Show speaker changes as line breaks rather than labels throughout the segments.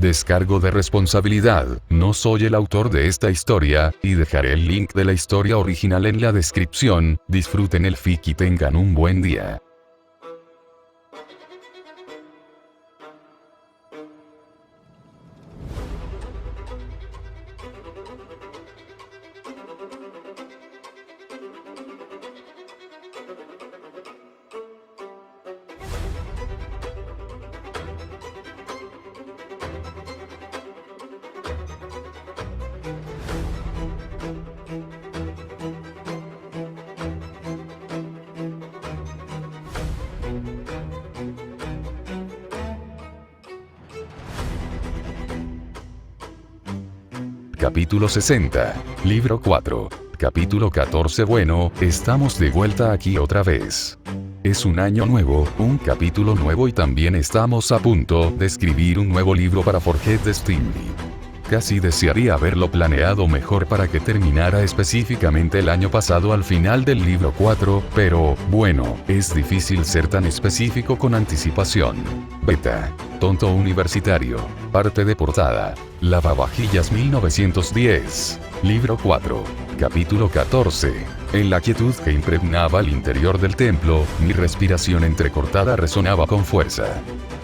Descargo de responsabilidad, no soy el autor de esta historia, y dejaré el link de la historia original en la descripción. Disfruten el fic y tengan un buen día. Capítulo 60. Libro 4. Capítulo 14. Bueno, estamos de vuelta aquí otra vez. Es un año nuevo, un capítulo nuevo y también estamos a punto de escribir un nuevo libro para Forget Destiny. Casi desearía haberlo planeado mejor para que terminara específicamente el año pasado al final del libro 4, pero, bueno, es difícil ser tan específico con anticipación. Beta. Tonto universitario. Parte de portada. Lavavajillas 1910. Libro 4. Capítulo 14. En la quietud que impregnaba el interior del templo, mi respiración entrecortada resonaba con fuerza.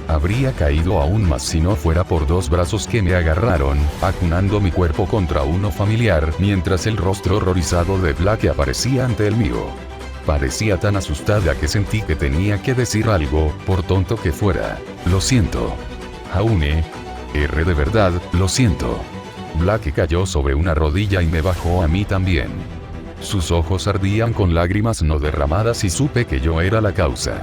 Habría caído aún más si no fuera por dos brazos que me agarraron, acunando mi cuerpo contra uno familiar, mientras el rostro horrorizado de Black aparecía ante el mío. Parecía tan asustada que sentí que tenía que decir algo, por tonto que fuera. Lo siento. Jaune. De verdad, lo siento. Black cayó sobre una rodilla y me bajó a mí también. Sus ojos ardían con lágrimas no derramadas y supe que yo era la causa.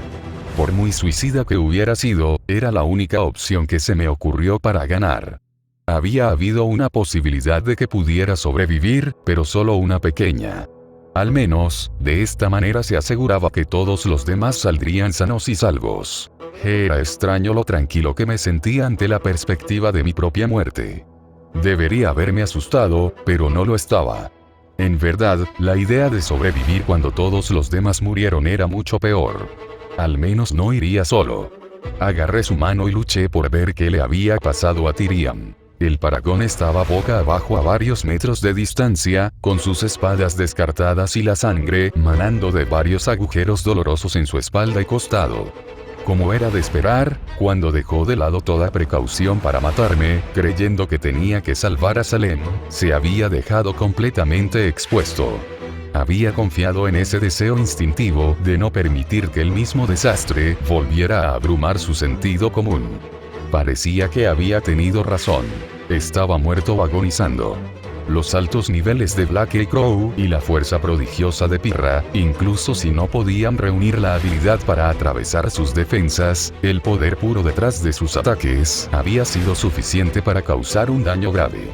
Por muy suicida que hubiera sido, era la única opción que se me ocurrió para ganar. Había habido una posibilidad de que pudiera sobrevivir, pero solo una pequeña. Al menos, de esta manera se aseguraba que todos los demás saldrían sanos y salvos. Era extraño lo tranquilo que me sentía ante la perspectiva de mi propia muerte. Debería haberme asustado, pero no lo estaba. En verdad, la idea de sobrevivir cuando todos los demás murieron era mucho peor. Al menos no iría solo. Agarré su mano y luché por ver qué le había pasado a Tyrion. El Paragón estaba boca abajo a varios metros de distancia, con sus espadas descartadas y la sangre manando de varios agujeros dolorosos en su espalda y costado. Como era de esperar, cuando dejó de lado toda precaución para matarme, creyendo que tenía que salvar a Salem, se había dejado completamente expuesto. Había confiado en ese deseo instintivo de no permitir que el mismo desastre volviera a abrumar su sentido común. Parecía que había tenido razón. Estaba muerto o agonizando. Los altos niveles de Black Crow y la fuerza prodigiosa de Pirra, incluso si no podían reunir la habilidad para atravesar sus defensas, el poder puro detrás de sus ataques había sido suficiente para causar un daño grave.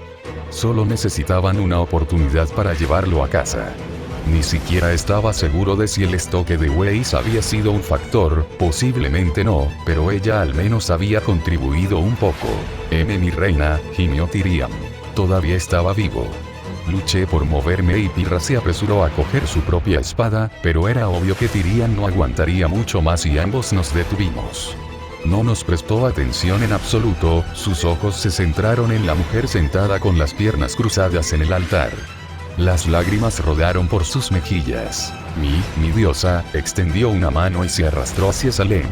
Solo necesitaban una oportunidad para llevarlo a casa. Ni siquiera estaba seguro de si el estoque de Weiss había sido un factor, posiblemente no, pero ella al menos había contribuido un poco. Mi reina, gimió Tyrion. Todavía estaba vivo. Luché por moverme y Pirra se apresuró a coger su propia espada, pero era obvio que Tyrion no aguantaría mucho más y ambos nos detuvimos. No nos prestó atención en absoluto, sus ojos se centraron en la mujer sentada con las cruzadas en el altar. Las lágrimas rodaron por sus mejillas. Mi diosa, extendió una mano y se arrastró hacia Salem.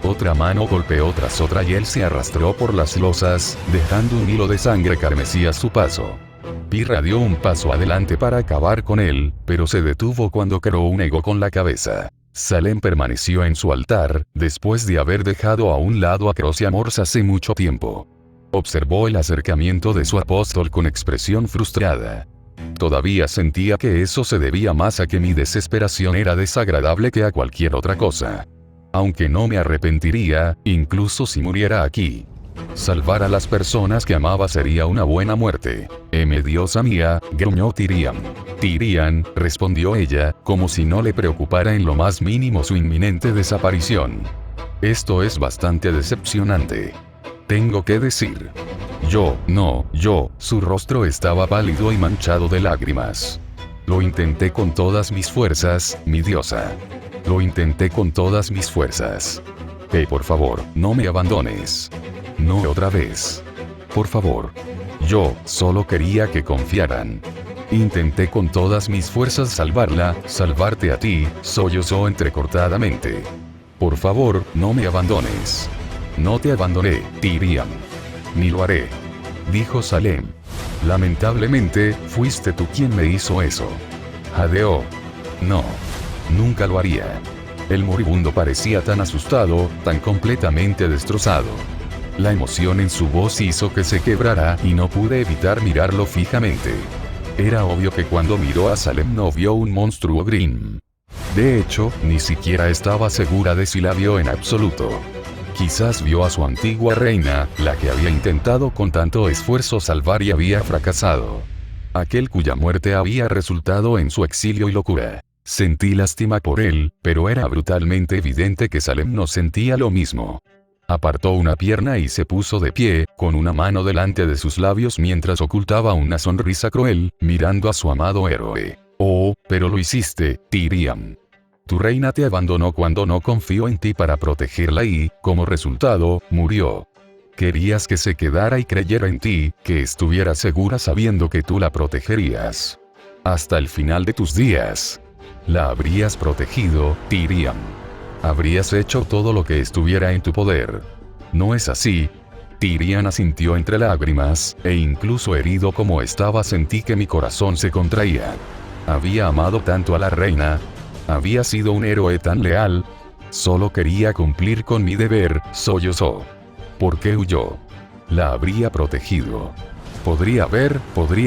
Otra mano golpeó tras otra y él se arrastró por las losas, dejando un hilo de sangre carmesí a su paso. Pirra dio un paso adelante para acabar con él, pero se detuvo cuando Crow negó con la cabeza. Salem permaneció en su altar, después de haber dejado a un lado a Cross y a Mors hace mucho tiempo. Observó el acercamiento de su apóstol con expresión frustrada. Todavía sentía que eso se debía más a que mi desesperación era desagradable que a cualquier otra cosa. Aunque no me arrepentiría, incluso si muriera aquí. Salvar a las personas que amaba sería una buena muerte. Diosa mía, gruñó Tyrion. Tyrion, respondió ella, como si no le preocupara en lo más mínimo su inminente desaparición. Esto es bastante decepcionante. Tengo que decir. Su rostro estaba pálido y manchado de lágrimas. Lo intenté con todas mis fuerzas, mi diosa. Lo intenté con todas mis fuerzas. Por favor, no me abandones. No otra vez. por favor. Yo solo quería que confiaran. Intenté con todas mis fuerzas salvarla, salvarte a ti, sollozó entrecortadamente. Por favor, no me abandones. No te abandoné, Tyrion. Ni lo haré. Dijo Salem. Lamentablemente, fuiste tú quien me hizo eso. Jadeó. No. Nunca lo haría. El moribundo parecía tan asustado, tan completamente destrozado. La emoción en su voz hizo que se quebrara y no pude evitar mirarlo fijamente. Era obvio que cuando miró a Salem no vio un monstruo Grimm. De hecho, ni siquiera estaba segura de si la vio en absoluto. Quizás vio a su antigua reina, la que había intentado con tanto esfuerzo salvar y había fracasado. Aquel cuya muerte había resultado en su exilio y locura. Sentí lástima por él, pero era brutalmente evidente que Salem no sentía lo mismo. Apartó una pierna y se puso de pie, con una mano delante de sus labios mientras ocultaba una sonrisa cruel, mirando a su amado héroe. Oh, pero lo hiciste, Tyrion. Tu reina te abandonó cuando no confió en ti para protegerla y, como resultado, murió. Querías que se quedara y creyera en ti, que estuviera segura sabiendo que tú la protegerías. Hasta el final de tus días. La habrías protegido, Tyrion. Habrías hecho todo lo que estuviera en tu poder. ¿No es así? Tyrion asintió entre lágrimas, e incluso herido como estaba sentí que mi corazón se contraía. Había amado tanto a la reina. Había sido un héroe tan leal. Solo quería cumplir con mi deber, sollozó. ¿Por qué huyó? La habría protegido. Podría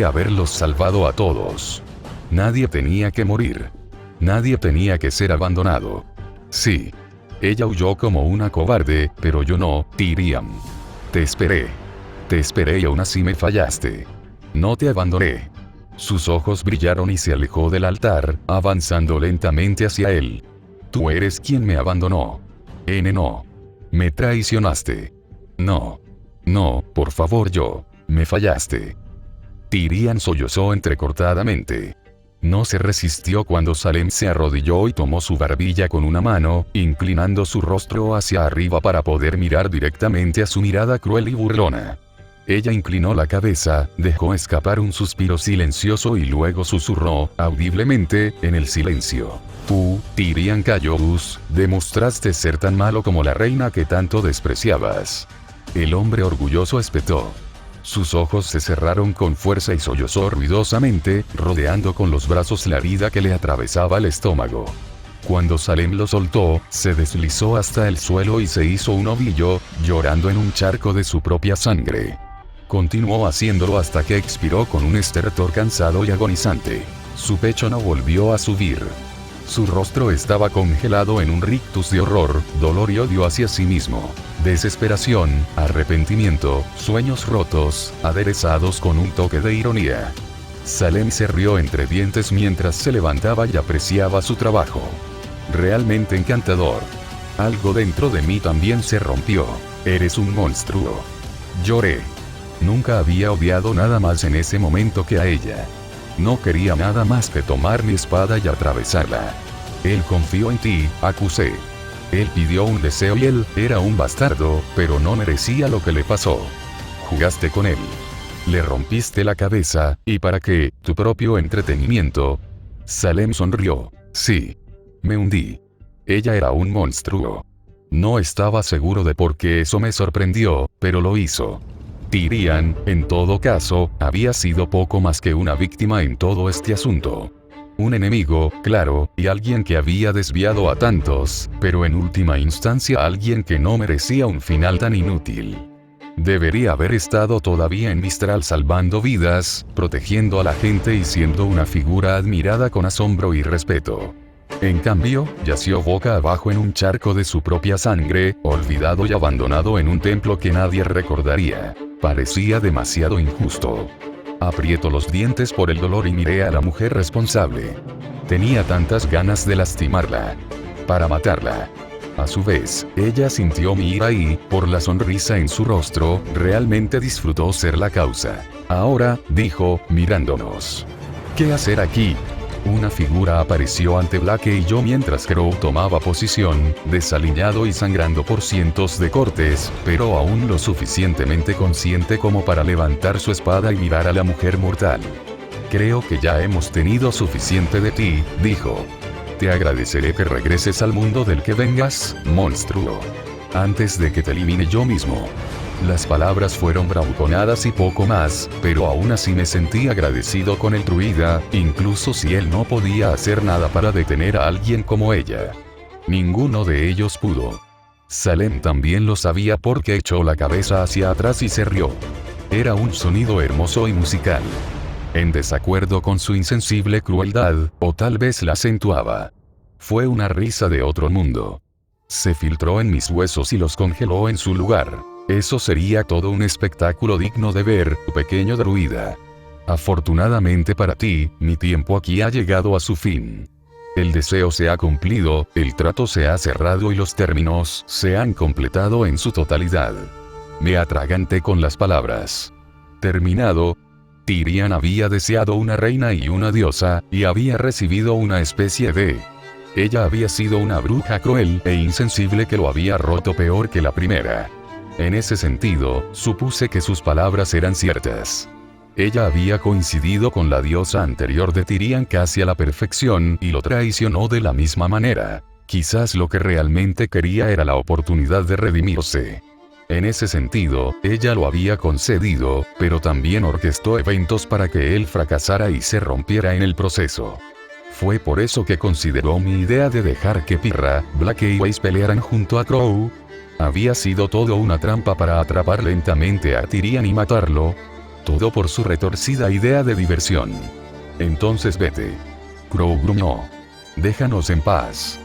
haberlos salvado a todos. Nadie tenía que morir. Nadie tenía que ser abandonado. Sí. Ella huyó como una cobarde, pero yo no, Tyrion. Te esperé y aún así me fallaste. No te abandoné. Sus ojos brillaron y se alejó del altar, avanzando lentamente hacia él. Tú eres quien me abandonó. No. Me traicionaste. No. No, por favor me fallaste. Tyrion sollozó entrecortadamente. No se resistió cuando Salem se arrodilló y tomó su barbilla con una mano, inclinando su rostro hacia arriba para poder mirar directamente a su mirada cruel y burlona. Ella inclinó la cabeza, dejó escapar un suspiro silencioso y luego susurró, audiblemente, en el silencio. Tú, Tyrion Cayous, demostraste ser tan malo como la reina que tanto despreciabas. El hombre orgulloso espetó. Sus ojos se cerraron con fuerza y sollozó ruidosamente, rodeando con los brazos la herida que le atravesaba el estómago. Cuando Salem lo soltó, se deslizó hasta el suelo y se hizo un ovillo, llorando en un charco de su propia sangre. Continuó haciéndolo hasta que expiró con un estertor cansado y agonizante. Su pecho no volvió a subir. Su rostro estaba congelado en un rictus de horror, dolor y odio hacia sí mismo. Desesperación, arrepentimiento, sueños rotos, aderezados con un toque de ironía. Salem se rió entre dientes mientras se levantaba y apreciaba su trabajo. Realmente encantador. Algo dentro de mí también se rompió. Eres un monstruo. Lloré. Nunca había odiado nada más en ese momento que a ella. No quería nada más que tomar mi espada y atravesarla. Él confió en ti, acusé. Él pidió un deseo y él era un bastardo, pero no merecía lo que le pasó. Jugaste con él. Le rompiste la cabeza, ¿y para qué? Tu propio entretenimiento. Salem sonrió. Sí. Me hundí. Ella era un monstruo. No estaba seguro de por qué eso me sorprendió, pero lo hizo. Tyrion, en todo caso, había sido poco más que una víctima en todo este asunto. Un enemigo, claro, y alguien que había desviado a tantos, pero en última instancia alguien que no merecía un final tan inútil. Debería haber estado todavía en Mistral salvando vidas, protegiendo a la gente y siendo una figura admirada con asombro y respeto. En cambio, yació boca abajo en un charco de su propia sangre, olvidado y abandonado en un templo que nadie recordaría. Parecía demasiado injusto. Aprieto los dientes por el dolor y miré a la mujer responsable. Tenía tantas ganas de lastimarla. Para matarla. A su vez, ella sintió mi ira y, por la sonrisa en su rostro, realmente disfrutó ser la causa. Ahora, dijo, mirándonos. ¿Qué hacer aquí? Una figura apareció ante Blake y yo mientras Crow tomaba posición, desaliñado y sangrando por cientos de cortes, pero aún lo suficientemente consciente como para levantar su espada y mirar a la mujer mortal. Creo que ya hemos tenido suficiente de ti, dijo. Te agradeceré que regreses al mundo del que vengas, monstruo. Antes de que te elimine yo mismo. Las palabras fueron bravuconadas y poco más, pero aún así me sentí agradecido con el druida, incluso si él no podía hacer nada para detener a alguien como ella. Ninguno de ellos pudo. Salem también lo sabía porque echó la cabeza hacia atrás y se rió. Era un sonido hermoso y musical. En desacuerdo con su insensible crueldad, o tal vez la acentuaba. Fue una risa de otro mundo. Se filtró en mis huesos y los congeló en su lugar. Eso sería todo un espectáculo digno de ver, pequeño druida. Afortunadamente para ti, mi tiempo aquí ha llegado a su fin. El deseo se ha cumplido, el trato se ha cerrado y los términos se han completado en su totalidad. Me atraganté con las palabras. Terminado. Tyrian había deseado una reina y una diosa, y había recibido una especie de... Ella había sido una bruja cruel e insensible que lo había roto peor que la primera. En ese sentido, supuse que sus palabras eran ciertas. Ella había coincidido con la diosa anterior de Tyrian casi a la perfección y lo traicionó de la misma manera. Quizás lo que realmente quería era la oportunidad de redimirse. En ese sentido, ella lo había concedido, pero también orquestó eventos para que él fracasara y se rompiera en el proceso. Fue por eso que consideró mi idea de dejar que Pirra, Blake y Weiss pelearan junto a Crow. Había sido todo una trampa para atrapar lentamente a Tyrian y matarlo. Todo por su retorcida idea de diversión. Entonces vete. Crow gruñó. Déjanos en paz.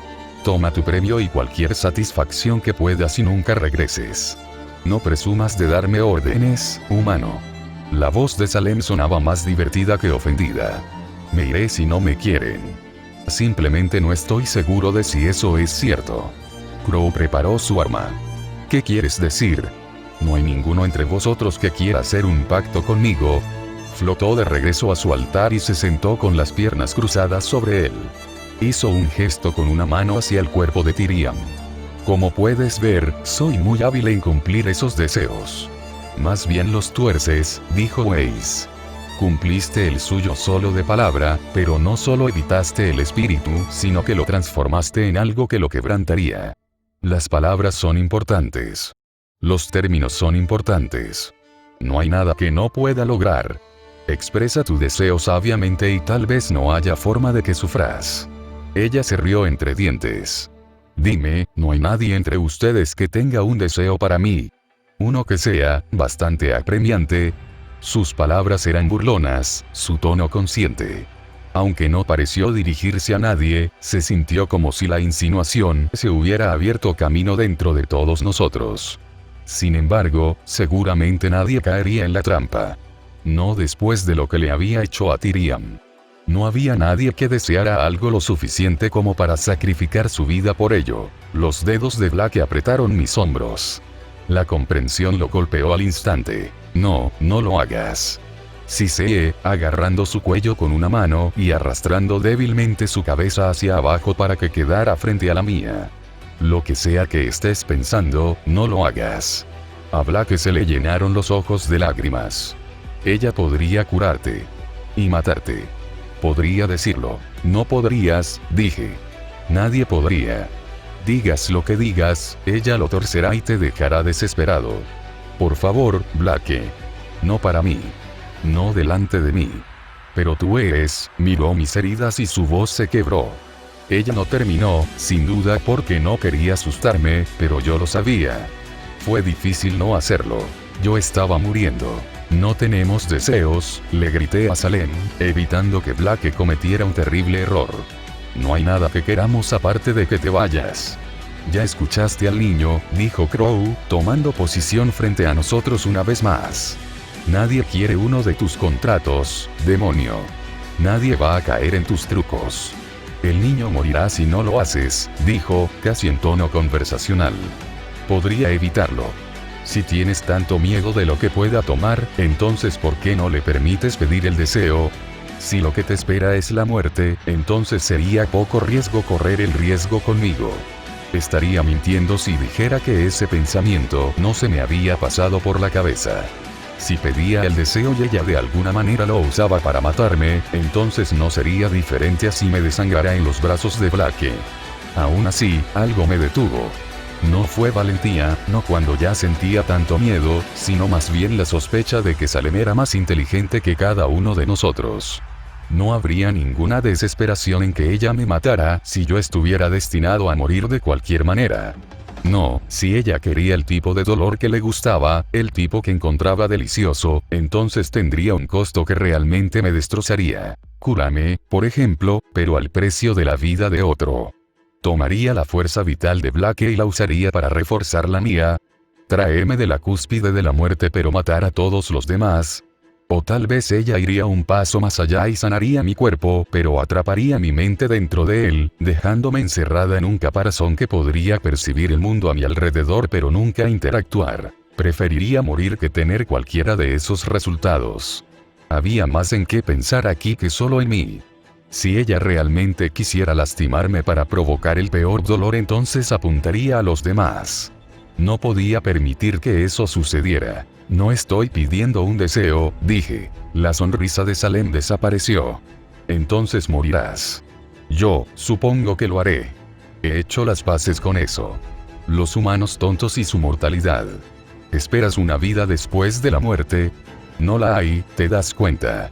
Toma tu premio y cualquier satisfacción que puedas y nunca regreses. No presumas de darme órdenes, humano. La voz de Salem sonaba más divertida que ofendida. Me iré si no me quieren. Simplemente no estoy seguro de si eso es cierto. Crow preparó su arma. ¿Qué quieres decir? ¿No hay ninguno entre vosotros que quiera hacer un pacto conmigo? Flotó de regreso a su altar y se sentó con las piernas cruzadas sobre él. Hizo un gesto con una mano hacia el cuerpo de Tyrian. Como puedes ver, soy muy hábil en cumplir esos deseos. Más bien los tuerces, dijo Weiss. Cumpliste el suyo solo de palabra, pero no solo evitaste el espíritu, sino que lo transformaste en algo que lo quebrantaría. Las palabras son importantes. Los términos son importantes. No hay nada que no pueda lograr. Expresa tu deseo sabiamente y tal vez no haya forma de que sufras. Ella se rió entre dientes. Dime, ¿no hay nadie entre ustedes que tenga un deseo para mí? Uno que sea bastante apremiante. Sus palabras eran burlonas, su tono consciente. Aunque no pareció dirigirse a nadie, se sintió como si la insinuación se hubiera abierto camino dentro de todos nosotros. Sin embargo, seguramente nadie caería en la trampa. No después de lo que le había hecho a Tyrian. No había nadie que deseara algo lo suficiente como para sacrificar su vida por ello. Los dedos de Blake apretaron mis hombros. La comprensión lo golpeó al instante. No, no lo hagas. Siseé, agarrando su cuello con una mano y arrastrando débilmente su cabeza hacia abajo para que quedara frente a la mía. Lo que sea que estés pensando, no lo hagas. A Blake se le llenaron los ojos de lágrimas. Ella podría curarte. Y matarte. Podría decirlo. No podrías, dije. Nadie podría. Digas lo que digas, ella lo torcerá y te dejará desesperado. Por favor, Blake. No para mí. No delante de mí. Pero tú eres, miró mis heridas y su voz se quebró. Ella no terminó, sin duda porque no quería asustarme, pero yo lo sabía. Fue difícil no hacerlo. Yo estaba muriendo. No tenemos deseos, le grité a Salem, evitando que Blake cometiera un terrible error. No hay nada que queramos aparte de que te vayas. Ya escuchaste al niño, dijo Crow, tomando posición frente a nosotros una vez más. Nadie quiere uno de tus contratos, demonio. Nadie va a caer en tus trucos. El niño morirá si no lo haces, dijo, casi en tono conversacional. Podría evitarlo. Si tienes tanto miedo de lo que pueda tomar, entonces ¿por qué no le permites pedir el deseo? Si lo que te espera es la muerte, entonces sería poco riesgo correr el riesgo conmigo. Estaría mintiendo si dijera que ese pensamiento no se me había pasado por la cabeza. Si pedía el deseo y ella de alguna manera lo usaba para matarme, entonces no sería diferente a si me desangrara en los brazos de Blake. Aún así, algo me detuvo. No fue valentía, no cuando ya sentía tanto miedo, sino más bien la sospecha de que Salem era más inteligente que cada uno de nosotros. No habría ninguna desesperación en que ella me matara si yo estuviera destinado a morir de cualquier manera. No, si ella quería el tipo de dolor que le gustaba, el tipo que encontraba delicioso, entonces tendría un costo que realmente me destrozaría. Cúrame, por ejemplo, pero al precio de la vida de otro. Tomaría la fuerza vital de Blake y la usaría para reforzar la mía. Traerme de la cúspide de la muerte pero matar a todos los demás. O tal vez ella iría un paso más allá y sanaría mi cuerpo, pero atraparía mi mente dentro de él, dejándome encerrada en un caparazón que podría percibir el mundo a mi alrededor pero nunca interactuar. Preferiría morir que tener cualquiera de esos resultados. Había más en qué pensar aquí que solo en mí. Si ella realmente quisiera lastimarme para provocar el peor dolor, entonces apuntaría a los demás. No podía permitir que eso sucediera. No estoy pidiendo un deseo, dije. La sonrisa de Salem desapareció. Entonces morirás. Yo, supongo que lo haré. He hecho las paces con eso. Los humanos tontos y su mortalidad. ¿Esperas una vida después de la muerte? No la hay, ¿te das cuenta?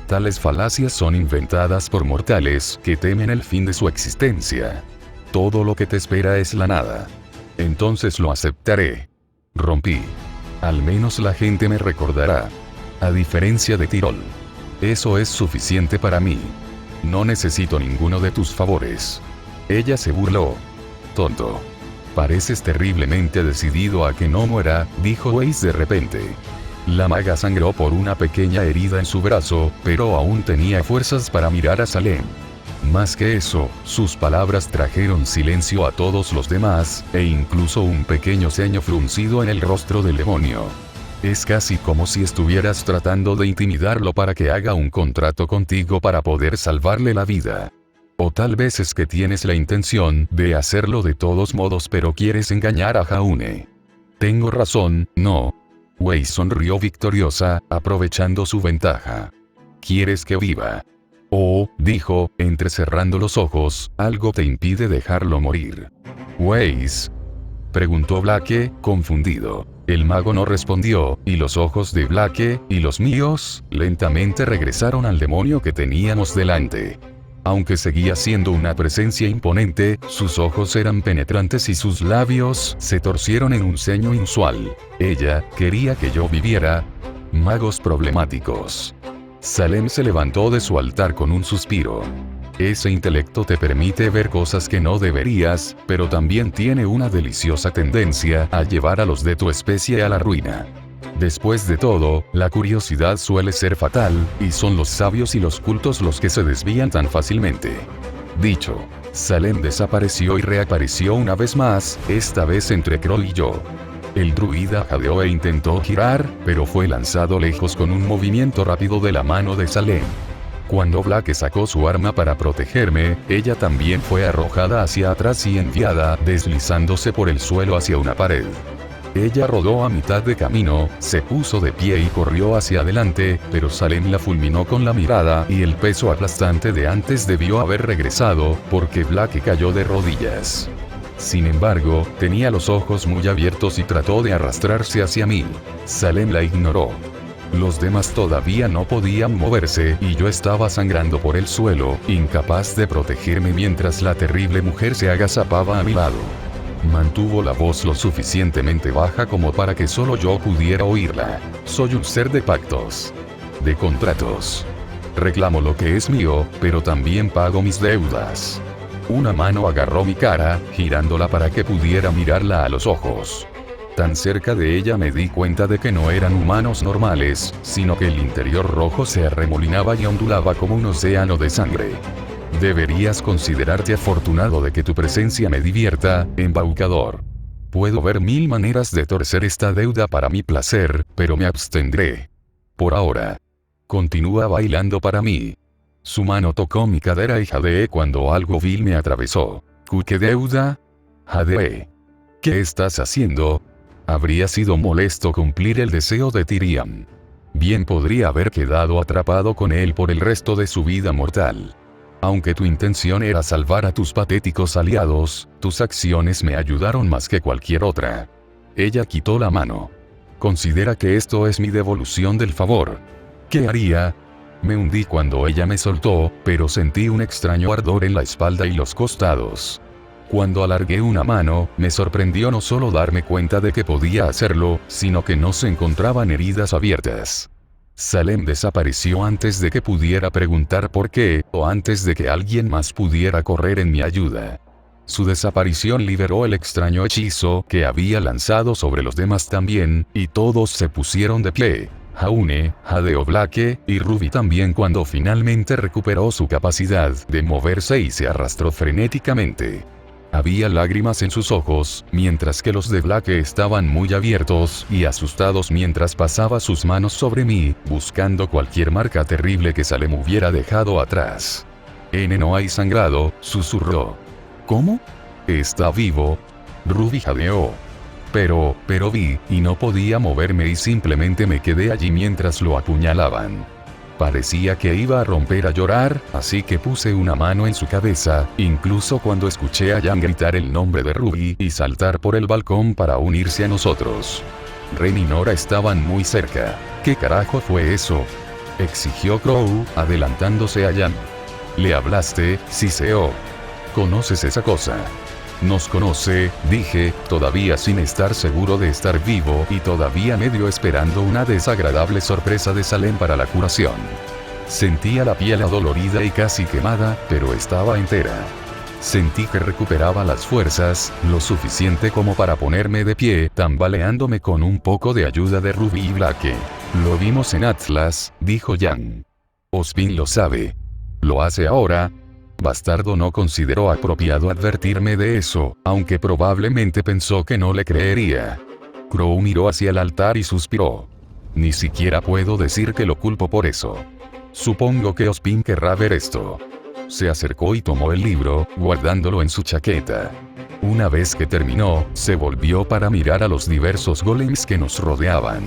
Tales falacias son inventadas por mortales que temen el fin de su existencia. Todo lo que te espera es la nada. Entonces lo aceptaré. Rompí. Al menos la gente me recordará. A diferencia de Tirol. Eso es suficiente para mí. No necesito ninguno de tus favores. Ella se burló. Tonto. Pareces terriblemente decidido a que no muera, dijo Weiss de repente. La maga sangró por una pequeña herida en su brazo, pero aún tenía fuerzas para mirar a Salem. Más que eso, sus palabras trajeron silencio a todos los demás, e incluso un pequeño ceño fruncido en el rostro del demonio. Es casi como si estuvieras tratando de intimidarlo para que haga un contrato contigo para poder salvarle la vida. O tal vez es que tienes la intención de hacerlo de todos modos pero quieres engañar a Jaune. Tengo razón, ¿no? Weiss sonrió victoriosa, aprovechando su ventaja. ¿Quieres que viva? Oh, dijo, entrecerrando los ojos, algo te impide dejarlo morir. Weiss, preguntó Blake, confundido. El mago no respondió, y los ojos de Blake, y los míos, lentamente regresaron al demonio que teníamos delante. Aunque seguía siendo una presencia imponente, sus ojos eran penetrantes y sus labios se torcieron en un ceño inusual. Ella quería que yo viviera. Magos problemáticos. Salem se levantó de su altar con un suspiro. Ese intelecto te permite ver cosas que no deberías, pero también tiene una deliciosa tendencia a llevar a los de tu especie a la ruina. Después de todo, la curiosidad suele ser fatal, y son los sabios y los cultos los que se desvían tan fácilmente. Dicho, Salem desapareció y reapareció una vez más, esta vez entre Kroll y yo. El druida jadeó e intentó girar, pero fue lanzado lejos con un movimiento rápido de la mano de Salem. Cuando Blake sacó su arma para protegerme, ella también fue arrojada hacia atrás y enviada, deslizándose por el suelo hacia una pared. Ella rodó a mitad de camino, se puso de pie y corrió hacia adelante, pero Salem la fulminó con la mirada y el peso aplastante de antes debió haber regresado, porque Blake cayó de rodillas. Sin embargo, tenía los ojos muy abiertos y trató de arrastrarse hacia mí. Salem la ignoró. Los demás todavía no podían moverse y yo estaba sangrando por el suelo, incapaz de protegerme mientras la terrible mujer se agazapaba a mi lado. Mantuvo la voz lo suficientemente baja como para que solo yo pudiera oírla. Soy un ser de pactos. De contratos. Reclamo lo que es mío, pero también pago mis deudas. Una mano agarró mi cara, girándola para que pudiera mirarla a los ojos. Tan cerca de ella me di cuenta de que no eran humanos normales, sino que el interior rojo se arremolinaba y ondulaba como un océano de sangre. Deberías considerarte afortunado de que tu presencia me divierta, embaucador. Puedo ver 1000 maneras de torcer esta deuda para mi placer, pero me abstendré. Por ahora. Continúa bailando para mí. Su mano tocó mi cadera y jadeé cuando algo vil me atravesó. ¿Qué deuda? Jadeé. ¿Qué estás haciendo? Habría sido molesto cumplir el deseo de Tyrion. Bien podría haber quedado atrapado con él por el resto de su vida mortal. Aunque tu intención era salvar a tus patéticos aliados, tus acciones me ayudaron más que cualquier otra. Ella quitó la mano. Considera que esto es mi devolución del favor. ¿Qué haría? Me hundí cuando ella me soltó, pero sentí un extraño ardor en la espalda y los costados. Cuando alargué una mano, me sorprendió no solo darme cuenta de que podía hacerlo, sino que no se encontraban heridas abiertas. Salem desapareció antes de que pudiera preguntar por qué, o antes de que alguien más pudiera correr en mi ayuda. Su desaparición liberó el extraño hechizo que había lanzado sobre los demás también, y todos se pusieron de pie. Jaune, jadeó Blake, y Ruby también cuando finalmente recuperó su capacidad de moverse y se arrastró frenéticamente. Había lágrimas en sus ojos, mientras que los de Blake estaban muy abiertos y asustados mientras pasaba sus manos sobre mí, buscando cualquier marca terrible que Salem hubiera dejado atrás. No hay sangrado, susurró. ¿Cómo? ¿Está vivo? Ruby jadeó. Pero vi, y no podía moverme y simplemente me quedé allí mientras lo apuñalaban. Parecía que iba a romper a llorar, así que puse una mano en su cabeza, incluso cuando escuché a Jan gritar el nombre de Ruby y saltar por el balcón para unirse a nosotros. Ren y Nora estaban muy cerca. ¿Qué carajo fue eso? Exigió Crow, adelantándose a Jan. ¿Le hablaste, Siseo? ¿Conoces esa cosa? Nos conoce, dije, todavía sin estar seguro de estar vivo y todavía medio esperando una desagradable sorpresa de Salem para la curación. Sentía la piel adolorida y casi quemada, pero estaba entera. Sentí que recuperaba las fuerzas, lo suficiente como para ponerme de pie, tambaleándome con un poco de ayuda de Ruby y Blake. Lo vimos en Atlas, dijo Jan. Ozpin lo sabe. ¿Lo hace ahora? Bastardo no consideró apropiado advertirme de eso, aunque probablemente pensó que no le creería. Crow miró hacia el altar y suspiró. Ni siquiera puedo decir que lo culpo por eso. Supongo que Ozpin querrá ver esto. Se acercó y tomó el libro, guardándolo en su chaqueta. Una vez que terminó, se volvió para mirar a los diversos golems que nos rodeaban.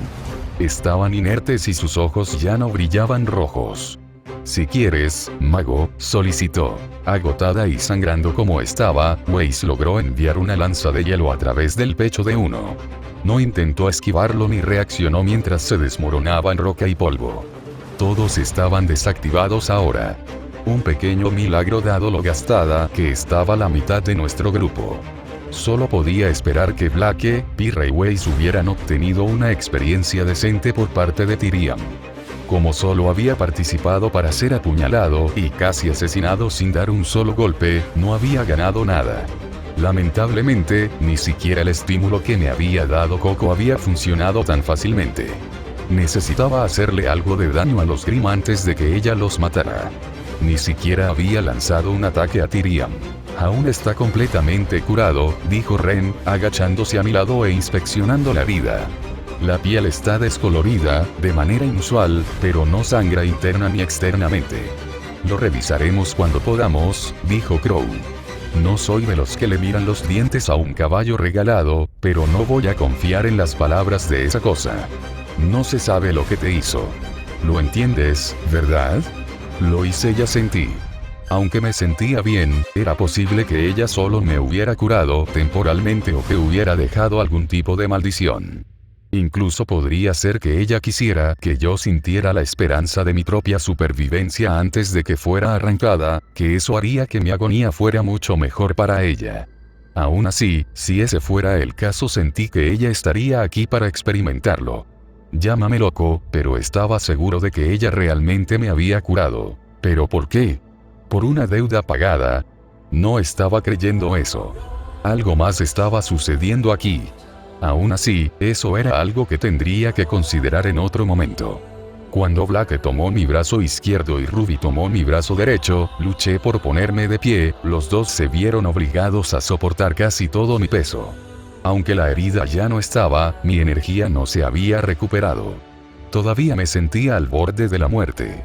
Estaban inertes y sus ojos ya no brillaban rojos. Si quieres, mago, solicitó. Agotada y sangrando como estaba, Weiss logró enviar una lanza de hielo a través del pecho de uno. No intentó esquivarlo ni reaccionó mientras se desmoronaba en roca y polvo. Todos estaban desactivados ahora. Un pequeño milagro dado lo gastada que estaba la mitad de nuestro grupo. Solo podía esperar que Blake, Pyrrha y Weiss hubieran obtenido una experiencia decente por parte de Tyrion. Como solo había participado para ser apuñalado y casi asesinado sin dar un solo golpe, no había ganado nada. Lamentablemente, ni siquiera el estímulo que me había dado Coco había funcionado tan fácilmente. Necesitaba hacerle algo de daño a los Grimm antes de que ella los matara. Ni siquiera había lanzado un ataque a Tyrion. Aún está completamente curado, dijo Ren, agachándose a mi lado e inspeccionando la herida. La piel está descolorida, de manera inusual, pero no sangra interna ni externamente. Lo revisaremos cuando podamos, dijo Crow. No soy de los que le miran los dientes a un caballo regalado, pero no voy a confiar en las palabras de esa cosa. No se sabe lo que te hizo. ¿Lo entiendes, verdad? Lo hice y sentí. Aunque me sentía bien, era posible que ella solo me hubiera curado temporalmente o que hubiera dejado algún tipo de maldición. Incluso podría ser que ella quisiera que yo sintiera la esperanza de mi propia supervivencia antes de que fuera arrancada, que eso haría que mi agonía fuera mucho mejor para ella. Aún así, si ese fuera el caso, sentí que ella estaría aquí para experimentarlo. Llámame loco, pero estaba seguro de que ella realmente me había curado. ¿Pero por qué? ¿Por una deuda pagada? No estaba creyendo eso. Algo más estaba sucediendo aquí. Aún así, eso era algo que tendría que considerar en otro momento. Cuando Blake tomó mi brazo izquierdo y Ruby tomó mi brazo derecho, luché por ponerme de pie, los dos se vieron obligados a soportar casi todo mi peso. Aunque la herida ya no estaba, mi energía no se había recuperado. Todavía me sentía al borde de la muerte.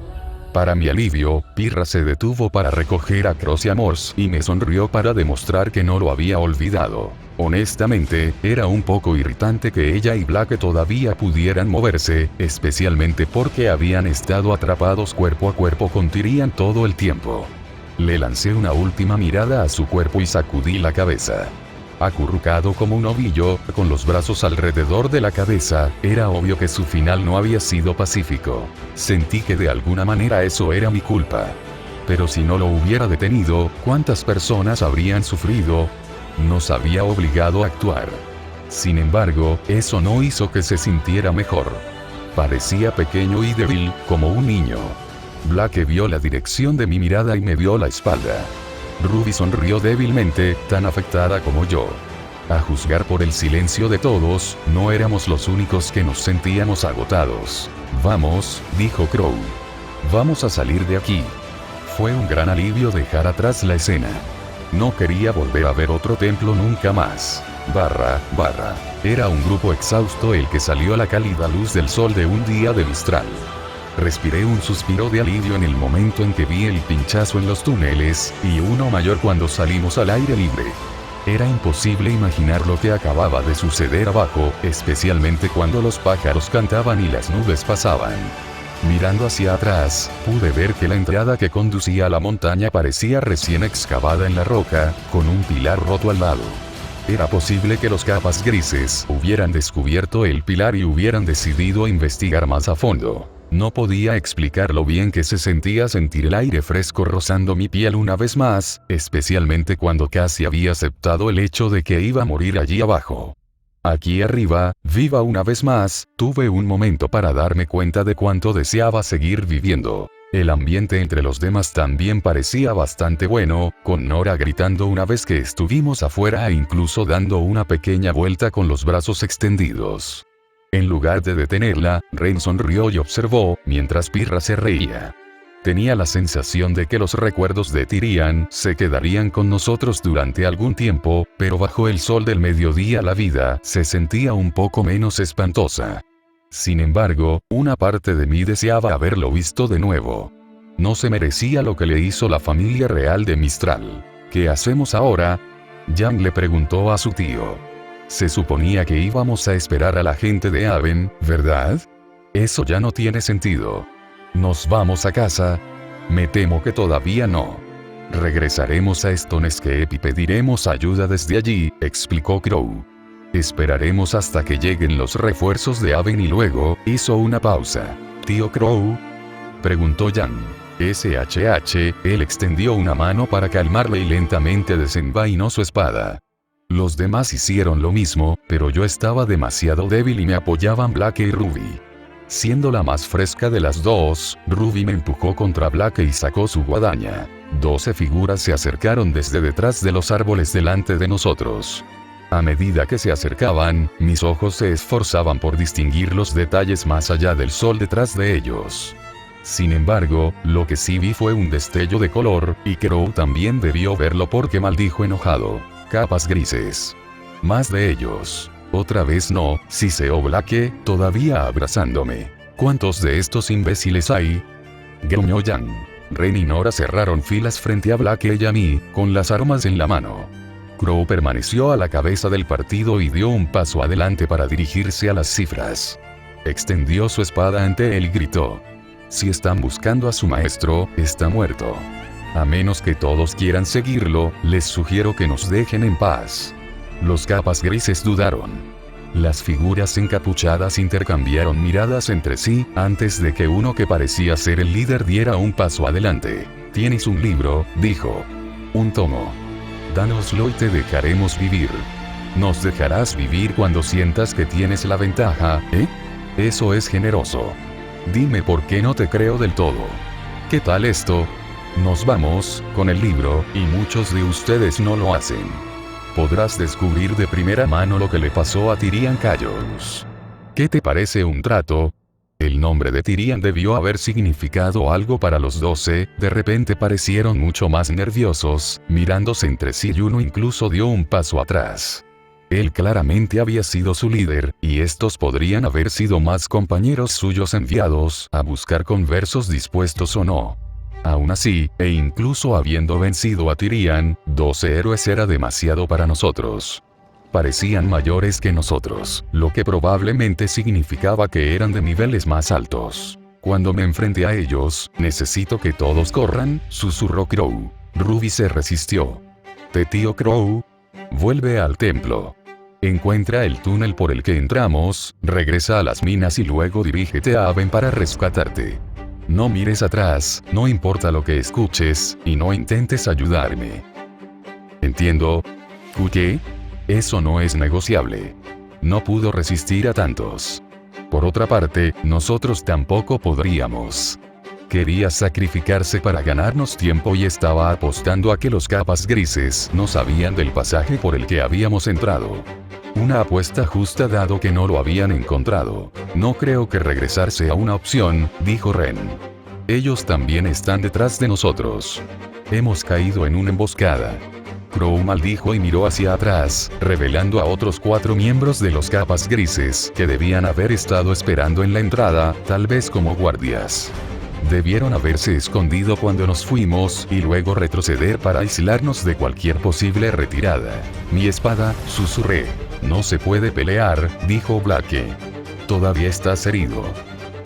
Para mi alivio, Pirra se detuvo para recoger a Cross y a Morse y me sonrió para demostrar que no lo había olvidado. Honestamente, era un poco irritante que ella y Blake todavía pudieran moverse, especialmente porque habían estado atrapados cuerpo a cuerpo con Tyrion todo el tiempo. Le lancé una última mirada a su cuerpo y sacudí la cabeza. Acurrucado como un ovillo, con los brazos alrededor de la cabeza, era obvio que su final no había sido pacífico. Sentí que de alguna manera eso era mi culpa. Pero si no lo hubiera detenido, ¿cuántas personas habrían sufrido? Nos había obligado a actuar. Sin embargo, eso no hizo que se sintiera mejor. Parecía pequeño y débil, como un niño. Blake vio la dirección de mi mirada y me dio la espalda. Ruby sonrió débilmente, tan afectada como yo. A juzgar por el silencio de todos, no éramos los únicos que nos sentíamos agotados. Vamos, dijo Crow. Vamos a salir de aquí. Fue un gran alivio dejar atrás la escena. No quería volver a ver otro templo nunca más. Era un grupo exhausto el que salió a la cálida luz del sol de un día de Mistral. Respiré un suspiro de alivio en el momento en que vi el pinchazo en los túneles, y uno mayor cuando salimos al aire libre. Era imposible imaginar lo que acababa de suceder abajo, especialmente cuando los pájaros cantaban y las nubes pasaban. Mirando hacia atrás, pude ver que la entrada que conducía a la montaña parecía recién excavada en la roca, con un pilar roto al lado. Era posible que los capas grises hubieran descubierto el pilar y hubieran decidido investigar más a fondo. No podía explicar lo bien que se sentía sentir el aire fresco rozando mi piel una vez más, especialmente cuando casi había aceptado el hecho de que iba a morir allí abajo. Aquí arriba, viva una vez más, tuve un momento para darme cuenta de cuánto deseaba seguir viviendo. El ambiente entre los demás también parecía bastante bueno, con Nora gritando una vez que estuvimos afuera e incluso dando una pequeña vuelta con los brazos extendidos. En lugar de detenerla, Rain sonrió y observó, mientras Pirra se reía. Tenía la sensación de que los recuerdos de Tyrion se quedarían con nosotros durante algún tiempo, pero bajo el sol del mediodía la vida se sentía un poco menos espantosa. Sin embargo, una parte de mí deseaba haberlo visto de nuevo. No se merecía lo que le hizo la familia real de Mistral. ¿Qué hacemos ahora? Jan le preguntó a su tío. Se suponía que íbamos a esperar a la gente de Aven, ¿verdad? Eso ya no tiene sentido. ¿Nos vamos a casa? Me temo que todavía no. Regresaremos a Stone Escape y pediremos ayuda desde allí, explicó Crow. Esperaremos hasta que lleguen los refuerzos de Aven y luego, hizo una pausa. ¿Tío Crow? Preguntó Jan. SHH, él extendió una mano para calmarle y lentamente desenvainó su espada. Los demás hicieron lo mismo, pero yo estaba demasiado débil y me apoyaban Blake y Ruby. Siendo la más fresca de las dos, Ruby me empujó contra Blake y sacó su guadaña. 12 figuras se acercaron desde detrás de los árboles delante de nosotros. A medida que se acercaban, mis ojos se esforzaban por distinguir los detalles más allá del sol detrás de ellos. Sin embargo, lo que sí vi fue un destello de color, y Crow también debió verlo porque maldijo enojado. Capas grises. Más de ellos. Otra vez no, siseó Blake, todavía abrazándome. ¿Cuántos de estos imbéciles hay? Gruñó Jan. Ren y Nora cerraron filas frente a Blake y a mí, con las armas en la mano. Crow permaneció a la cabeza del partido y dio un paso adelante para dirigirse a las cifras. Extendió su espada ante él y gritó. Si están buscando a su maestro, está muerto. A menos que todos quieran seguirlo, les sugiero que nos dejen en paz. Los capas grises dudaron. Las figuras encapuchadas intercambiaron miradas entre sí, antes de que uno que parecía ser el líder diera un paso adelante. Tienes un libro, dijo. Un tomo. Dánoslo y te dejaremos vivir. Nos dejarás vivir cuando sientas que tienes la ventaja, ¿eh? Eso es generoso. Dime por qué no te creo del todo. ¿Qué tal esto? Nos vamos, con el libro, y muchos de ustedes no lo hacen. Podrás descubrir de primera mano lo que le pasó a Tyrion Callos. ¿Qué te parece un trato? El nombre de Tyrion debió haber significado algo para los 12, de repente parecieron mucho más nerviosos, mirándose entre sí y uno incluso dio un paso atrás. Él claramente había sido su líder, y estos podrían haber sido más compañeros suyos enviados a buscar conversos dispuestos o no. Aún así, e incluso habiendo vencido a Tyrian, 12 héroes era demasiado para nosotros. Parecían mayores que nosotros, lo que probablemente significaba que eran de niveles más altos. Cuando me enfrenté a ellos, necesito que todos corran, susurró Crow. Ruby se resistió. Tío Crow, vuelve al templo. Encuentra el túnel por el que entramos, regresa a las minas y luego dirígete a Aven para rescatarte. No mires atrás, no importa lo que escuches, y no intentes ayudarme. Entiendo. ¿Qué? Eso no es negociable. No pudo resistir a tantos. Por otra parte, nosotros tampoco podríamos. Quería sacrificarse para ganarnos tiempo y estaba apostando a que los capas grises no sabían del pasaje por el que habíamos entrado. Una apuesta justa dado que no lo habían encontrado. No creo que regresar sea una opción, dijo Ren. Ellos también están detrás de nosotros. Hemos caído en una emboscada. Crow maldijo y miró hacia atrás, revelando a otros 4 miembros de los capas grises que debían haber estado esperando en la entrada, tal vez como guardias. Debieron haberse escondido cuando nos fuimos y luego retroceder para aislarnos de cualquier posible retirada. Mi espada, susurré. No se puede pelear, dijo Blake. Todavía estás herido.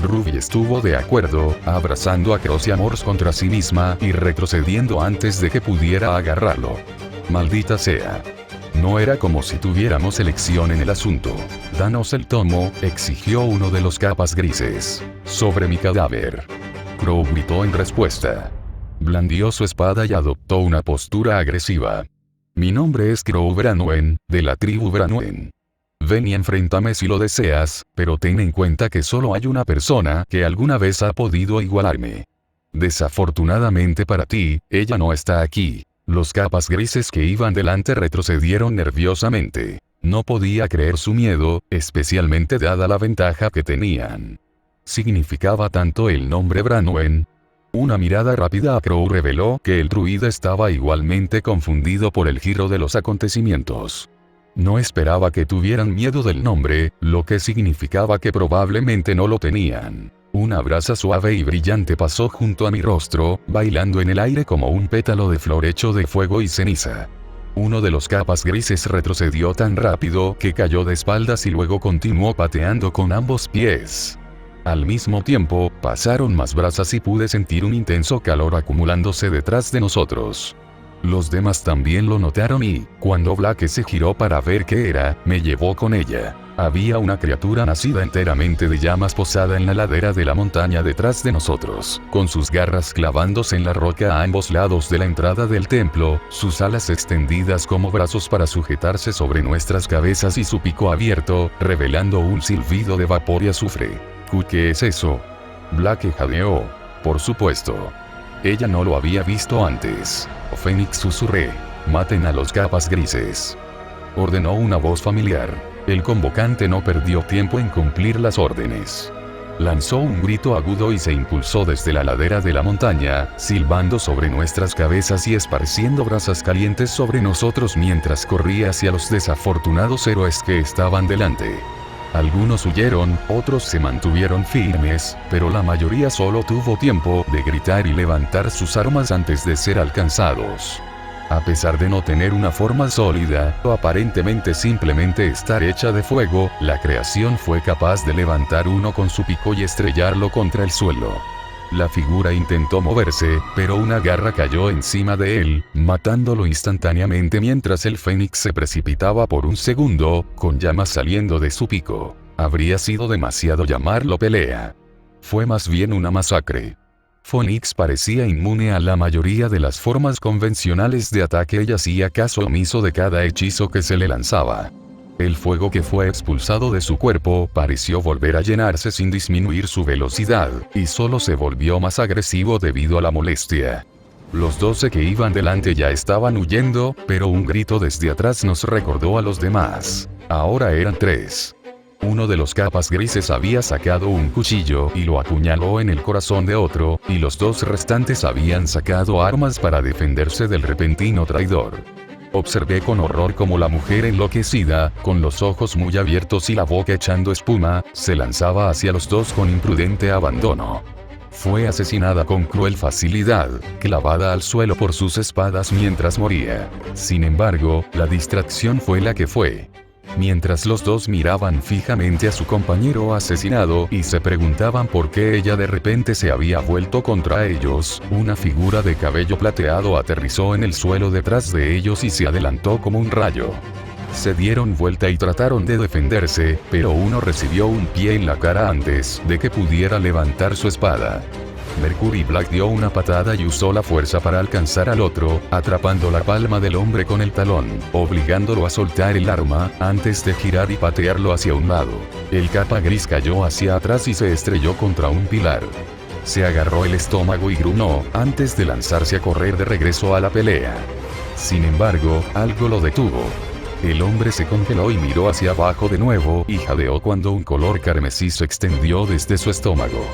Ruby estuvo de acuerdo, abrazando a Cross y a Morse contra sí misma y retrocediendo antes de que pudiera agarrarlo. Maldita sea. No era como si tuviéramos elección en el asunto. Danos el tomo, exigió uno de los capas grises. Sobre mi cadáver. Crow gritó en respuesta. Blandió su espada y adoptó una postura agresiva. Mi nombre es Crow Branwen, de la tribu Branwen. Ven y enfréntame si lo deseas, pero ten en cuenta que solo hay una persona que alguna vez ha podido igualarme. Desafortunadamente para ti, ella no está aquí. Los capas grises que iban delante retrocedieron nerviosamente. No podía creer su miedo, especialmente dada la ventaja que tenían. ¿Significaba tanto el nombre Branwen? Una mirada rápida a Crow reveló que el druida estaba igualmente confundido por el giro de los acontecimientos. No esperaba que tuvieran miedo del nombre, lo que significaba que probablemente no lo tenían. Una brasa suave y brillante pasó junto a mi rostro, bailando en el aire como un pétalo de flor hecho de fuego y ceniza. Uno de los capas grises retrocedió tan rápido que cayó de espaldas y luego continuó pateando con ambos pies. Al mismo tiempo, pasaron más brasas y pude sentir un intenso calor acumulándose detrás de nosotros. Los demás también lo notaron y, cuando Blake se giró para ver qué era, me llevó con ella. Había una criatura nacida enteramente de llamas posada en la ladera de la montaña detrás de nosotros, con sus garras clavándose en la roca a ambos lados de la entrada del templo, sus alas extendidas como brazos para sujetarse sobre nuestras cabezas y su pico abierto, revelando un silbido de vapor y azufre. ¿Qué es eso? Blake jadeó. Por supuesto. Ella no lo había visto antes. Fénix susurré. Maten a los capas grises. Ordenó una voz familiar. El convocante no perdió tiempo en cumplir las órdenes. Lanzó un grito agudo y se impulsó desde la ladera de la montaña, silbando sobre nuestras cabezas y esparciendo brasas calientes sobre nosotros mientras corría hacia los desafortunados héroes que estaban delante. Algunos huyeron, otros se mantuvieron firmes, pero la mayoría solo tuvo tiempo de gritar y levantar sus armas antes de ser alcanzados. A pesar de no tener una forma sólida, o aparentemente simplemente estar hecha de fuego, la creación fue capaz de levantar uno con su pico y estrellarlo contra el suelo. La figura intentó moverse, pero una garra cayó encima de él, matándolo instantáneamente mientras el fénix se precipitaba por un segundo, con llamas saliendo de su pico. Habría sido demasiado llamarlo pelea. Fue más bien una masacre. Fénix parecía inmune a la mayoría de las formas convencionales de ataque y hacía caso omiso de cada hechizo que se le lanzaba. El fuego que fue expulsado de su cuerpo pareció volver a llenarse sin disminuir su velocidad, y solo se volvió más agresivo debido a la molestia. Los 12 que iban delante ya estaban huyendo, pero un grito desde atrás nos recordó a los demás. Ahora eran 3. Uno de los capas grises había sacado un cuchillo y lo apuñaló en el corazón de otro, y los 2 restantes habían sacado armas para defenderse del repentino traidor. Observé con horror cómo la mujer enloquecida, con los ojos muy abiertos y la boca echando espuma, se lanzaba hacia los dos con imprudente abandono. Fue asesinada con cruel facilidad, clavada al suelo por sus espadas mientras moría. Sin embargo, la distracción fue la que fue. Mientras los dos miraban fijamente a su compañero asesinado y se preguntaban por qué ella de repente se había vuelto contra ellos, una figura de cabello plateado aterrizó en el suelo detrás de ellos y se adelantó como un rayo. Se dieron vuelta y trataron de defenderse, pero uno recibió un pie en la cara antes de que pudiera levantar su espada. Mercury Black dio una patada y usó la fuerza para alcanzar al otro, atrapando la palma del hombre con el talón, obligándolo a soltar el arma, antes de girar y patearlo hacia un lado. El capa gris cayó hacia atrás y se estrelló contra un pilar. Se agarró el estómago y gruñó, antes de lanzarse a correr de regreso a la pelea. Sin embargo, algo lo detuvo. El hombre se congeló y miró hacia abajo de nuevo, y jadeó cuando un color carmesí se extendió desde su estómago.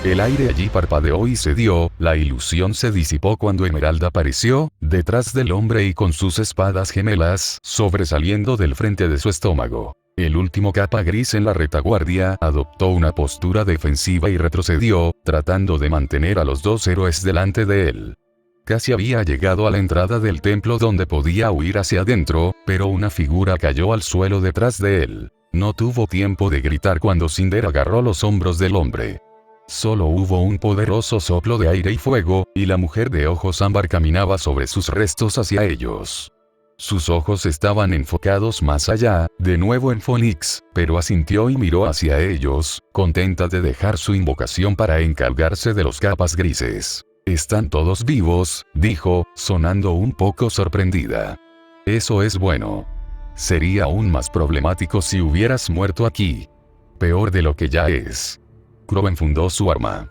El aire allí parpadeó y cedió, la ilusión se disipó cuando Emerald apareció, detrás del hombre y con sus espadas gemelas, sobresaliendo del frente de su estómago. El último capa gris en la retaguardia adoptó una postura defensiva y retrocedió, tratando de mantener a los dos héroes delante de él. Casi había llegado a la entrada del templo donde podía huir hacia adentro, pero una figura cayó al suelo detrás de él. No tuvo tiempo de gritar cuando Cinder agarró los hombros del hombre. Solo hubo un poderoso soplo de aire y fuego, y la mujer de ojos ámbar caminaba sobre sus restos hacia ellos. Sus ojos estaban enfocados más allá, de nuevo en Phoenix, pero asintió y miró hacia ellos, contenta de dejar su invocación para encargarse de los capas grises. «Están todos vivos», dijo, sonando un poco sorprendida. «Eso es bueno. Sería aún más problemático si hubieras muerto aquí. Peor de lo que ya es». Crow enfundó su arma.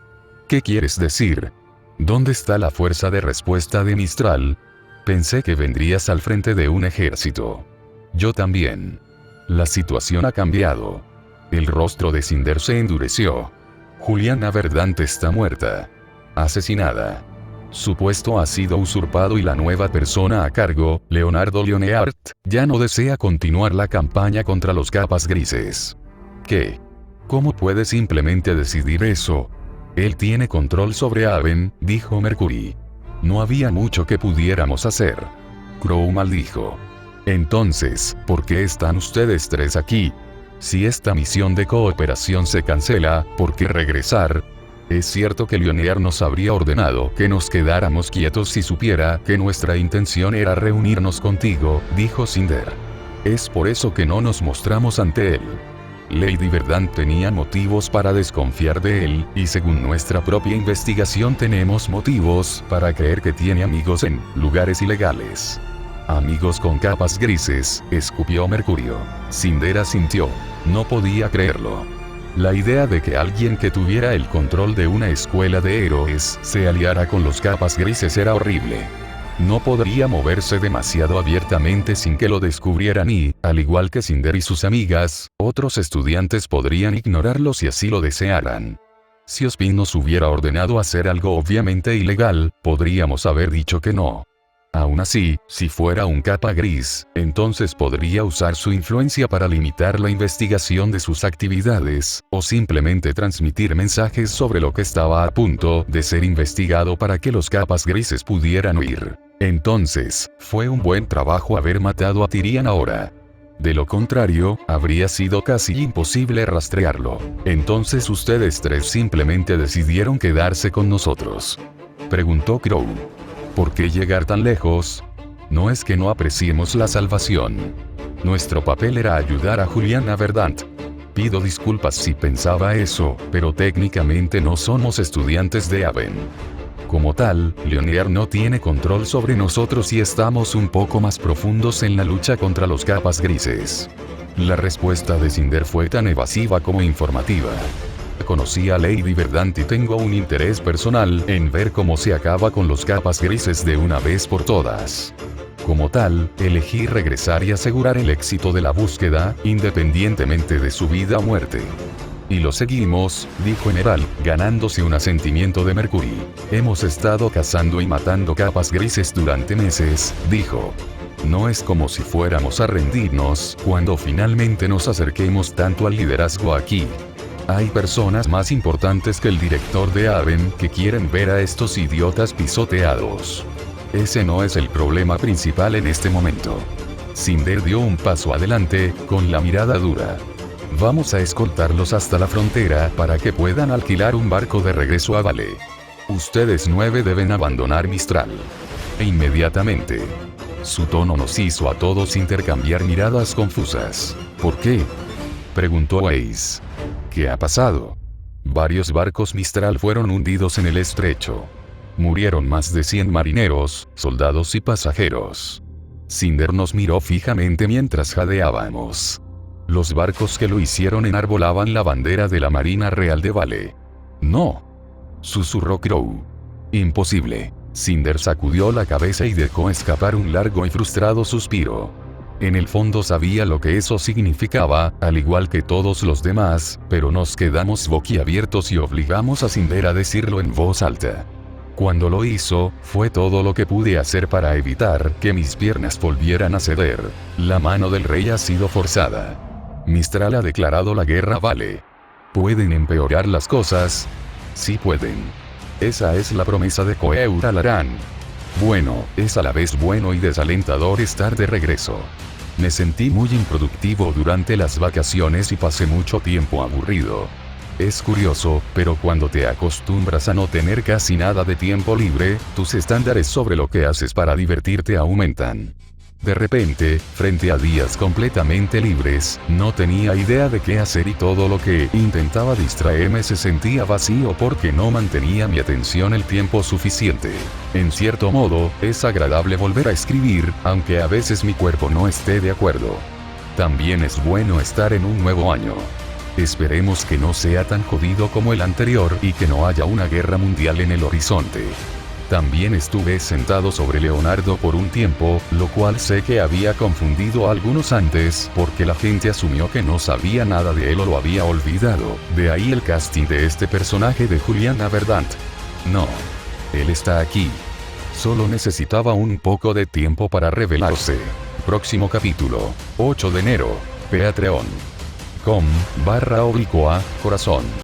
«¿Qué quieres decir? ¿Dónde está la fuerza de respuesta de Mistral? Pensé que vendrías al frente de un ejército». «Yo también. La situación ha cambiado». El rostro de Cinder se endureció. «Juliana Verdant está muerta. Asesinada. Su puesto ha sido usurpado y la nueva persona a cargo, Leonardo Leonard, ya no desea continuar la campaña contra los capas grises». «¿Qué? ¿Cómo puede simplemente decidir eso? Él tiene control sobre Haven», dijo Mercury. «No había mucho que pudiéramos hacer». Crow maldijo. «Entonces, ¿por qué están ustedes tres aquí? Si esta misión de cooperación se cancela, ¿por qué regresar? Es cierto que Leonard nos habría ordenado que nos quedáramos quietos si supiera que nuestra intención era reunirnos contigo», dijo Cinder. «Es por eso que no nos mostramos ante él. Lady Verdant tenía motivos para desconfiar de él, y según nuestra propia investigación tenemos motivos para creer que tiene amigos en lugares ilegales». «Amigos con capas grises», escupió Mercurio. Cinder asintió. No podía creerlo. La idea de que alguien que tuviera el control de una escuela de héroes se aliara con los capas grises era horrible. No podría moverse demasiado abiertamente sin que lo descubrieran y, al igual que Cinder y sus amigas, otros estudiantes podrían ignorarlo si así lo desearan. Si Ospin nos hubiera ordenado hacer algo obviamente ilegal, podríamos haber dicho que no. Aún así, si fuera un capa gris, entonces podría usar su influencia para limitar la investigación de sus actividades, o simplemente transmitir mensajes sobre lo que estaba a punto de ser investigado para que los capas grises pudieran huir. Entonces, fue un buen trabajo haber matado a Tyrian ahora. De lo contrario, habría sido casi imposible rastrearlo. Entonces ustedes tres simplemente decidieron quedarse con nosotros. Preguntó Crow. ¿Por qué llegar tan lejos? No es que no apreciemos la salvación. Nuestro papel era ayudar a Juliana Verdant. Pido disculpas si pensaba eso, pero técnicamente no somos estudiantes de Haven. Como tal, Leonard no tiene control sobre nosotros y estamos un poco más profundos en la lucha contra los capas grises. La respuesta de Cinder fue tan evasiva como informativa. Conocí a Lady Verdant y tengo un interés personal en ver cómo se acaba con los capas grises de una vez por todas. Como tal, elegí regresar y asegurar el éxito de la búsqueda, independientemente de su vida o muerte. Y lo seguimos, dijo Emerald, ganándose un asentimiento de Mercury. Hemos estado cazando y matando capas grises durante meses, dijo. No es como si fuéramos a rendirnos cuando finalmente nos acerquemos tanto al liderazgo aquí. Hay personas más importantes que el director de Haven que quieren ver a estos idiotas pisoteados. Ese no es el problema principal en este momento. Cinder dio un paso adelante, con la mirada dura. Vamos a escoltarlos hasta la frontera para que puedan alquilar un barco de regreso a Vale. Ustedes 9 deben abandonar Mistral. E inmediatamente. Su tono nos hizo a todos intercambiar miradas confusas. ¿Por qué?, preguntó Ace. ¿Qué ha pasado? Varios barcos Mistral fueron hundidos en el estrecho. Murieron más de 100 marineros, soldados y pasajeros. Cinder nos miró fijamente mientras jadeábamos. Los barcos que lo hicieron enarbolaban la bandera de la Marina Real de Vale. No, susurró Crow. Imposible. Cinder sacudió la cabeza y dejó escapar un largo y frustrado suspiro. En el fondo sabía lo que eso significaba, al igual que todos los demás, pero nos quedamos boquiabiertos y obligamos a Cinder a decirlo en voz alta. Cuando lo hizo, fue todo lo que pude hacer para evitar que mis piernas volvieran a ceder. La mano del rey ha sido forzada. Mistral ha declarado la guerra a Vale. ¿Pueden empeorar las cosas? Sí pueden. Esa es la promesa de Coeur Alarán. Bueno, es a la vez bueno y desalentador estar de regreso. Me sentí muy improductivo durante las vacaciones y pasé mucho tiempo aburrido. Es curioso, pero cuando te acostumbras a no tener casi nada de tiempo libre, tus estándares sobre lo que haces para divertirte aumentan. De repente, frente a días completamente libres, no tenía idea de qué hacer y todo lo que intentaba distraerme se sentía vacío porque no mantenía mi atención el tiempo suficiente. En cierto modo, es agradable volver a escribir, aunque a veces mi cuerpo no esté de acuerdo. También es bueno estar en un nuevo año. Esperemos que no sea tan jodido como el anterior y que no haya una guerra mundial en el horizonte. También estuve sentado sobre Leonardo por un tiempo, lo cual sé que había confundido a algunos antes porque la gente asumió que no sabía nada de él o lo había olvidado. De ahí el casting de este personaje de Juliana Verdant. No. Él está aquí. Solo necesitaba un poco de tiempo para revelarse. Próximo capítulo. 8 de enero. Patreon.com/corazón.